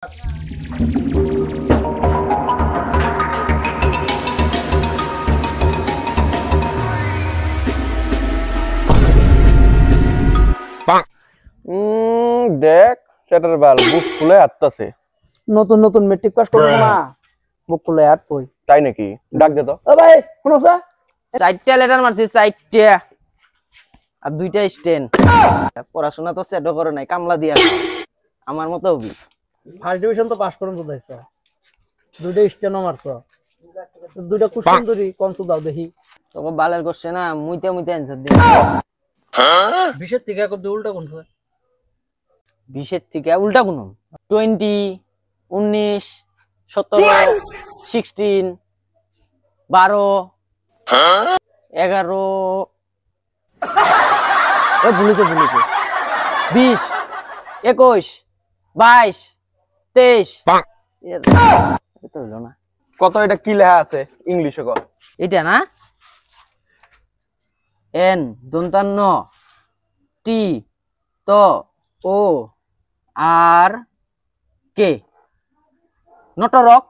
দেখ সেটার বাল বুক ফুলে আটতাছে। নতুন নতুন মেট্রিক পাস করবো না, বুক ফুলে আট কই। তাই নাকি? ডাক দে তো। ও ভাই শুনো স্যার, 4টা লেটার মারছি, 4টা আর 2টা স্টেন। পড়াশোনা তো সেটও করে নাই, কামলা দিয়া আমার মতো হবি। ফার্স্ট ডিভিশন তো পাস করুন তো দাইছো, দুইটা স্টেনও মারছো, দুইটা কোশ্চেন ধরি কনসো দাও দেখি। তোকে বালের করছে না, মুইতে মুইতে অ্যানসার দি। 20 থেকে এখন উল্টা কোন 20 থেকে উল্টা কোন 20, 19, 17, 16, 12, 11, ভুলেছে 20, 21, 22, 23। এটা হইলো না। কত এটা কি লেখা আছে ইংলিশে কর। এটা না, এন দন্তান্ন টি ত ও আর কে নটরক।